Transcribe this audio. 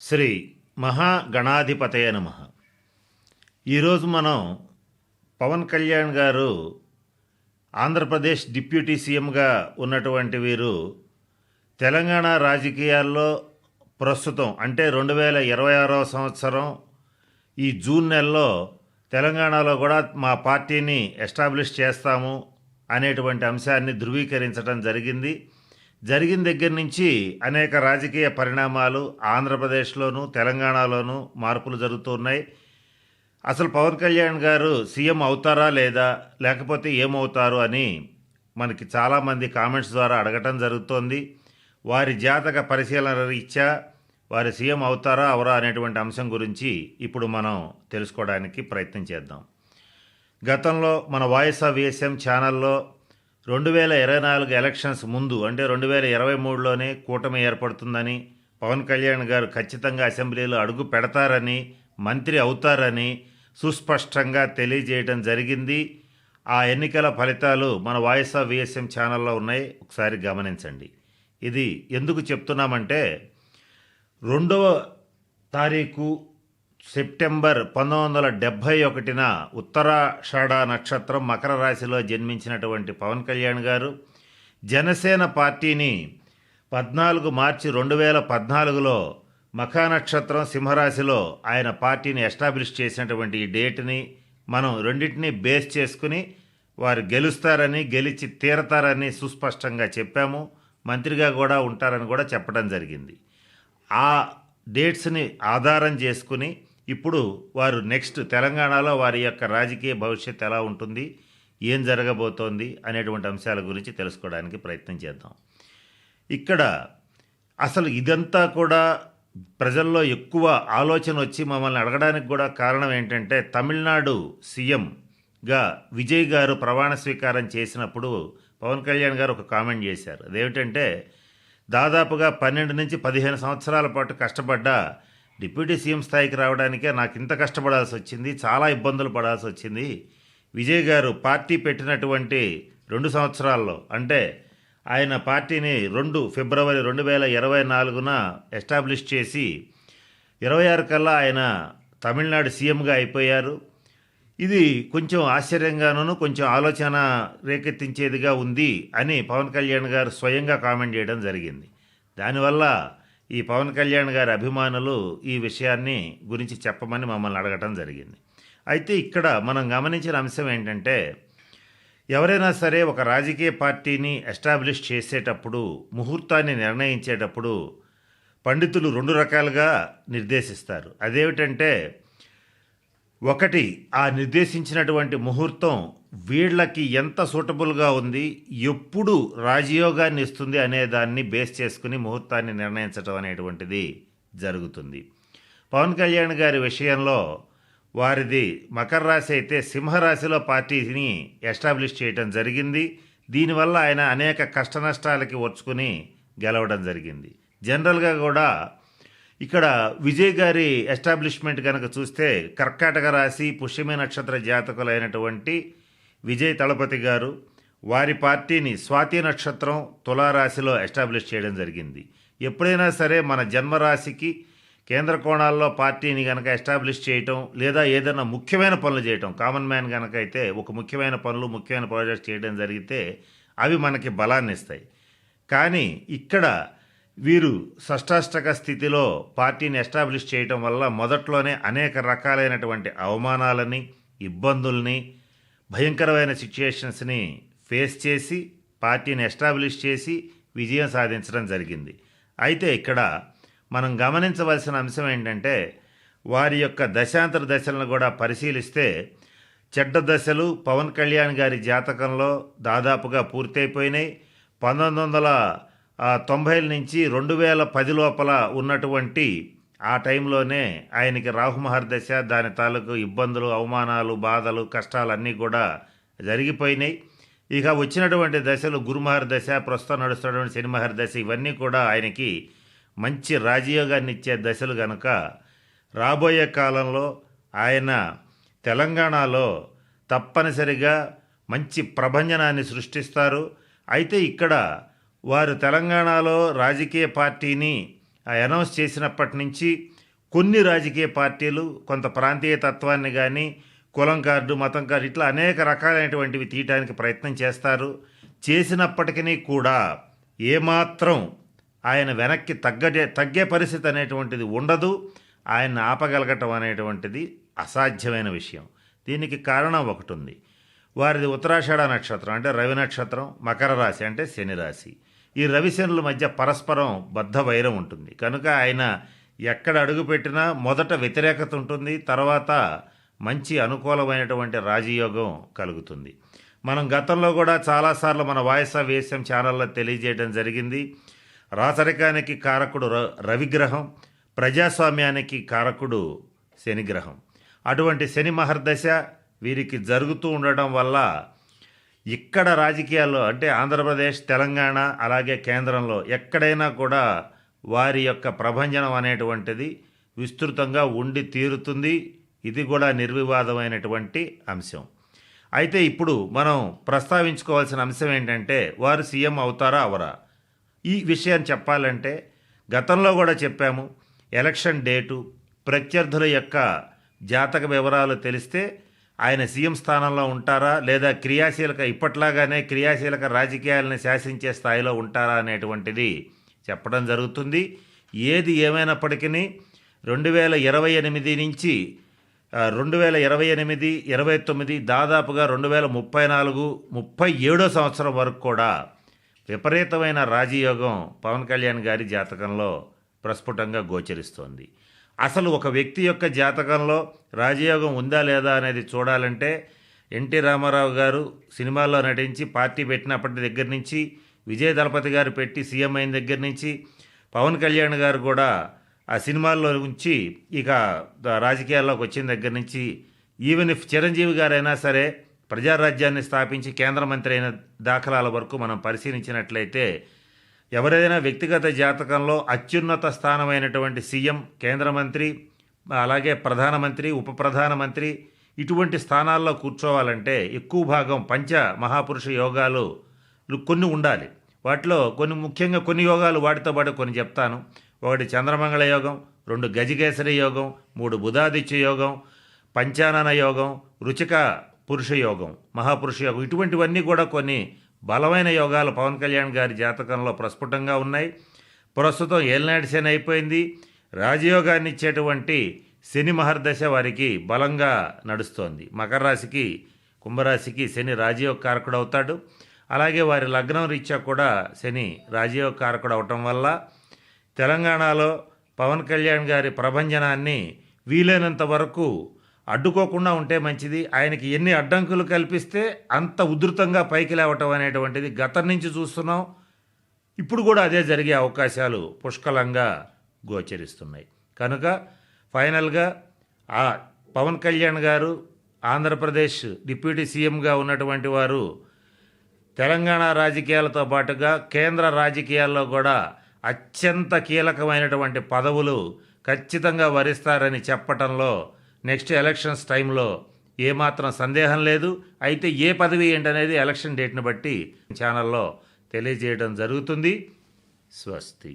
శ్రీ మహాగణాధిపతయ నమః. ఈరోజు మనం పవన్ కళ్యాణ్ గారు ఆంధ్రప్రదేశ్ డిప్యూటీ సీఎంగా ఉన్నటువంటి వీరు తెలంగాణ రాజకీయాల్లో ప్రస్తుతం అంటే 2026వ సంవత్సరం ఈ జూన్ నెలలో తెలంగాణలో కూడా మా పార్టీని ఎస్టాబ్లిష్ చేస్తాము అనేటువంటి అంశాన్ని ధృవీకరించడం జరిగిన దగ్గర నుంచి అనేక రాజకీయ పరిణామాలు ఆంధ్రప్రదేశ్లోను తెలంగాణలోనూ మార్పులు జరుగుతున్నాయి. అసలు పవన్ కళ్యాణ్ గారు సీఎం అవుతారా లేదా లేకపోతే ఏమవుతారు అని మనకి చాలామంది కామెంట్స్ ద్వారా అడగటం జరుగుతోంది. వారి జాతక పరిశీలన రీత్యా వారి సీఎం అవుతారా అవరా అనేటువంటి అంశం గురించి ఇప్పుడు మనం తెలుసుకోవడానికి ప్రయత్నం చేద్దాం. గతంలో మన వాయిస్ ఆఫ్ విఎస్ఎం ఛానల్లో 2024 ఎలక్షన్స్ ముందు అంటే 2023లోనే కూటమి ఏర్పడుతుందని, పవన్ కళ్యాణ్ గారు ఖచ్చితంగా అసెంబ్లీలో అడుగు పెడతారని, మంత్రి అవుతారని సుస్పష్టంగా తెలియజేయడం జరిగింది. ఆ ఎన్నికల ఫలితాలు మన వాయిస్ ఆఫ్ విఎస్ఎం ఛానల్లో ఉన్నాయి, ఒకసారి గమనించండి. ఇది ఎందుకు చెప్తున్నామంటే 2వ తారీఖు సెప్టెంబర్ 1971న ఉత్తరాషాఢ నక్షత్రం మకర రాశిలో జన్మించినటువంటి పవన్ కళ్యాణ్ గారు జనసేన పార్టీని 14 మార్చి 2014లో మఖా నక్షత్రం సింహరాశిలో ఆయన పార్టీని ఎస్టాబ్లిష్ చేసినటువంటి ఈ డేట్ని మనం రెండింటినీ బేస్ చేసుకుని వారు గెలుస్తారని, గెలిచి తీరతారని సుస్పష్టంగా చెప్పాము. మంత్రిగా కూడా ఉంటారని కూడా చెప్పడం జరిగింది. ఆ డేట్స్ని ఆధారం చేసుకుని ఇప్పుడు వారు నెక్స్ట్ తెలంగాణలో వారి యొక్క రాజకీయ భవిష్యత్తు ఎలా ఉంటుంది, ఏం జరగబోతోంది అనేటువంటి అంశాల గురించి తెలుసుకోవడానికి ప్రయత్నం చేద్దాం. ఇక్కడ అసలు ఇదంతా కూడా ప్రజల్లో ఎక్కువ ఆలోచన వచ్చి మమ్మల్ని అడగడానికి కూడా కారణం ఏంటంటే, తమిళనాడు సీఎంగా విజయ్ గారు ప్రమాణ స్వీకారం చేసినప్పుడు పవన్ కళ్యాణ్ గారు ఒక కామెంట్ చేశారు. అదేమిటంటే, దాదాపుగా 12 నుంచి 15 సంవత్సరాల పాటు కష్టపడ్డా డిప్యూటీ సీఎం స్థాయికి రావడానికే నాకు ఇంత కష్టపడాల్సి వచ్చింది, చాలా ఇబ్బందులు పడాల్సి వచ్చింది. విజయ్ గారు పార్టీ పెట్టినటువంటి 2 సంవత్సరాల్లో అంటే ఆయన పార్టీని ఫిబ్రవరి 2024న ఎస్టాబ్లిష్ చేసి 26 కల్లా ఆయన తమిళనాడు సీఎంగా అయిపోయారు. ఇది కొంచెం ఆశ్చర్యంగానూ కొంచెం ఆలోచన రేకెత్తించేదిగా ఉంది అని పవన్ కళ్యాణ్ గారు స్వయంగా కామెంట్ చేయడం జరిగింది. దానివల్ల ఈ పవన్ కళ్యాణ్ గారి అభిమానులు ఈ విషయాన్ని గురించి చెప్పమని మమ్మల్ని అడగటం జరిగింది. అయితే ఇక్కడ మనం గమనించిన అంశం ఏంటంటే, ఎవరైనా సరే ఒక రాజకీయ పార్టీని ఎస్టాబ్లిష్ చేసేటప్పుడు, ముహూర్తాన్ని నిర్ణయించేటప్పుడు పండితులు 2 రకాలుగా నిర్దేశిస్తారు. అదేమిటంటే, ఒకటి, ఆ నిర్దేశించినటువంటి ముహూర్తం వీళ్ళకి ఎంత సూటబుల్గా ఉంది, ఎప్పుడు రాజయోగాన్ని ఇస్తుంది అనే దాన్ని బేస్ చేసుకుని ముహూర్తాన్ని నిర్ణయించడం అనేటువంటిది జరుగుతుంది. పవన్ కళ్యాణ్ గారి విషయంలో వారిది మకర రాశి అయితే సింహరాశిలో పార్టీని ఎస్టాబ్లిష్ చేయడం జరిగింది. దీనివల్ల ఆయన అనేక కష్ట నష్టాలకి ఓర్చుకుని గెలవడం జరిగింది. జనరల్గా కూడా ఇక్కడ విజయ్ గారి ఎస్టాబ్లిష్మెంట్ కనుక చూస్తే కర్కాటక రాశి పుష్యమి నక్షత్ర జాతకులైనటువంటి విజయ్ తళపతి గారు వారి పార్టీని స్వాతి నక్షత్రం తులారాశిలో ఎస్టాబ్లిష్ చేయడం జరిగింది. ఎప్పుడైనా సరే మన జన్మరాశికి కేంద్ర కోణాల్లో పార్టీని కనుక ఎస్టాబ్లిష్ చేయటం లేదా ఏదైనా ముఖ్యమైన పనులు చేయటం, కామన్ మ్యాన్ కనుక అయితే ఒక ముఖ్యమైన పనులు ముఖ్యమైన ప్రాజెక్ట్స్ చేయడం జరిగితే అవి మనకి బలాన్ని ఇస్తాయి. కానీ ఇక్కడ వీరు షష్టాష్టక స్థితిలో పార్టీని ఎస్టాబ్లిష్ చేయటం వల్ల మొదట్లోనే అనేక రకాలైనటువంటి అవమానాలని, ఇబ్బందుల్ని, భయంకరమైన సిచ్యుయేషన్స్ని ఫేస్ చేసి పార్టీని ఎస్టాబ్లిష్ చేసి విజయం సాధించడం జరిగింది. అయితే ఇక్కడ మనం గమనించవలసిన అంశం ఏంటంటే, వారి యొక్క దశాంతర దశలను కూడా పరిశీలిస్తే చెడ్డ దశలు పవన్ కళ్యాణ్ గారి జాతకంలో దాదాపుగా పూర్తయిపోయినాయి. 1990 నుంచి 2010 లోపల ఉన్నటువంటి ఆ టైంలోనే ఆయనకి రాహుమహర్దశ, దాని తాలూకు ఇబ్బందులు, అవమానాలు, బాధలు, కష్టాలు అన్నీ కూడా జరిగిపోయినాయి. ఇక వచ్చినటువంటి దశలు గురుమహర్దశ, ప్రస్తుతం నడుస్తున్నటువంటి శనిమహర్దశ, ఇవన్నీ కూడా ఆయనకి మంచి రాజయోగాన్ని ఇచ్చే దశలు గనక రాబోయే కాలంలో ఆయన తెలంగాణలో తప్పనిసరిగా మంచి ప్రభంజనాన్ని సృష్టిస్తారు. అయితే ఇక్కడ వారు తెలంగాణలో రాజకీయ పార్టీని అనౌన్స్ చేసినప్పటి నుంచి కొన్ని రాజకీయ పార్టీలు కొంత ప్రాంతీయ తత్వాన్ని కానీ కులం కార్డు మతం కార్డు ఇట్లా అనేక రకాలైనటువంటివి తీయటానికి ప్రయత్నం చేస్తారు. చేసినప్పటికీ కూడా ఏమాత్రం ఆయన వెనక్కి తగ్గే పరిస్థితి అనేటువంటిది ఉండదు. ఆయన్ని ఆపగలగటం అనేటువంటిది అసాధ్యమైన విషయం. దీనికి కారణం ఒకటి ఉంది. వారిది ఉత్తరాషాఢ నక్షత్రం అంటే రవి నక్షత్రం, మకర రాశి అంటే శని రాశి. ఈ రవిశనుల మధ్య పరస్పరం బద్ధ వైరం ఉంటుంది. కనుక ఆయన ఎక్కడ అడుగుపెట్టినా మొదట వ్యతిరేకత ఉంటుంది, తర్వాత మంచి అనుకూలమైనటువంటి రాజయోగం కలుగుతుంది. మనం గతంలో కూడా చాలాసార్లు మన వాయిస్ ఆఫ్ వేసం ఛానల్లో తెలియజేయడం జరిగింది. రాచరికానికి కారకుడు రవిగ్రహం, ప్రజాస్వామ్యానికి కారకుడు శనిగ్రహం. అటువంటి శని మహర్దశ వీరికి జరుగుతూ ఉండడం వల్ల ఇక్కడ రాజకీయాల్లో అంటే ఆంధ్రప్రదేశ్, తెలంగాణ అలాగే కేంద్రంలో ఎక్కడైనా కూడా వారి యొక్క ప్రభంజనం అనేటువంటిది విస్తృతంగా ఉండి తీరుతుంది. ఇది కూడా నిర్వివాదమైనటువంటి అంశం. అయితే ఇప్పుడు మనం ప్రస్తావించుకోవాల్సిన అంశం ఏంటంటే వారు సీఎం అవుతారా అవరా. ఈ విషయాన్ని చెప్పాలంటే గతంలో కూడా చెప్పాము. ఎలక్షన్ డేటు, ప్రత్యర్థుల యొక్క జాతక వివరాలు తెలిస్తే ఆయన సీఎం స్థానంలో ఉంటారా లేదా ఇప్పట్లాగానే క్రియాశీలక రాజకీయాలను శాసించే స్థాయిలో ఉంటారా అనేటువంటిది చెప్పడం జరుగుతుంది. ఏది ఏమైనప్పటికీ 2028 నుంచి 2028, 29 దాదాపుగా 2034-37 సంవత్సరం వరకు కూడా విపరీతమైన రాజయోగం పవన్ కళ్యాణ్ గారి జాతకంలో ప్రస్ఫుటంగా గోచరిస్తోంది. అసలు ఒక వ్యక్తి యొక్క జాతకంలో రాజయోగం ఉందా లేదా అనేది చూడాలంటే ఎన్టీ రామారావు గారు సినిమాల్లో నటించి పార్టీ పెట్టినప్పటి దగ్గర నుంచి, విజయ్ దళపతి గారు పెట్టి సీఎం అయిన దగ్గర నుంచి, పవన్ కళ్యాణ్ గారు కూడా ఆ సినిమాల్లో ఉంచి ఇక రాజకీయాల్లోకి వచ్చిన దగ్గర నుంచి, ఈవెన్ ఇఫ్ చిరంజీవి గారైనా సరే ప్రజారాజ్యాన్ని స్థాపించి కేంద్ర మంత్రి అయిన దాఖలాల వరకు మనం పరిశీలించినట్లయితే ఎవరైనా వ్యక్తిగత జాతకంలో అత్యున్నత స్థానమైనటువంటి సీఎం, కేంద్ర మంత్రి, అలాగే ప్రధానమంత్రి, ఉప ప్రధానమంత్రి ఇటువంటి స్థానాల్లో కూర్చోవాలంటే ఎక్కువ భాగం పంచ మహాపురుష యోగాలు కొన్ని ఉండాలి. వాటిలో ముఖ్యంగా కొన్ని యోగాలు వాటితో పాటు కొన్ని చెప్తాను. 1 చంద్రమంగళ యోగం, 2 గజకేసరి యోగం, 3 బుధాదిత్య యోగం, పంచానన యోగం, రుచిక పురుష యోగం, మహాపురుష యోగం ఇటువంటివన్నీ కూడా కొన్ని బలమైన యోగాలు పవన్ కళ్యాణ్ గారి జాతకంలో ప్రస్ఫుటంగా ఉన్నాయి. ప్రస్తుతం ఏలినాటి శని అయిపోయింది. రాజయోగాన్ని ఇచ్చేటువంటి శని మహర్దశ వారికి బలంగా నడుస్తోంది. మకర రాశికి, కుంభరాశికి శని రాజయోగ కారకుడు అవుతాడు. అలాగే వారి లగ్నం రీత్యా కూడా శని రాజయోగ కారకుడు అవటం వల్ల తెలంగాణలో పవన్ కళ్యాణ్ గారి ప్రభంజనాన్ని వీలైనంత వరకు అడ్డుకోకుండా ఉంటే మంచిది. ఆయనకి ఎన్ని అడ్డంకులు కల్పిస్తే అంత ఉధృతంగా పైకి లేవటం అనేటువంటిది గతం నుంచి చూస్తున్నాం. ఇప్పుడు కూడా అదే జరిగే అవకాశాలు పుష్కలంగా గోచరిస్తున్నాయి. కనుక ఫైనల్గా ఆ పవన్ కళ్యాణ్ గారు ఆంధ్రప్రదేశ్ డిప్యూటీ సీఎంగా ఉన్నటువంటి వారు తెలంగాణ రాజకీయాలతో పాటుగా కేంద్ర రాజకీయాల్లో కూడా అత్యంత కీలకమైనటువంటి పదవులు ఖచ్చితంగా వరిస్తారని చెప్పటంలో నెక్స్ట్ ఎలక్షన్స్ టైంలో ఏమాత్రం సందేహం లేదు. అయితే ఏ పదవి ఏంటనేది ఎలక్షన్ డేట్ని బట్టి ఛానల్లో తెలియజేయడం జరుగుతుంది. స్వస్తి.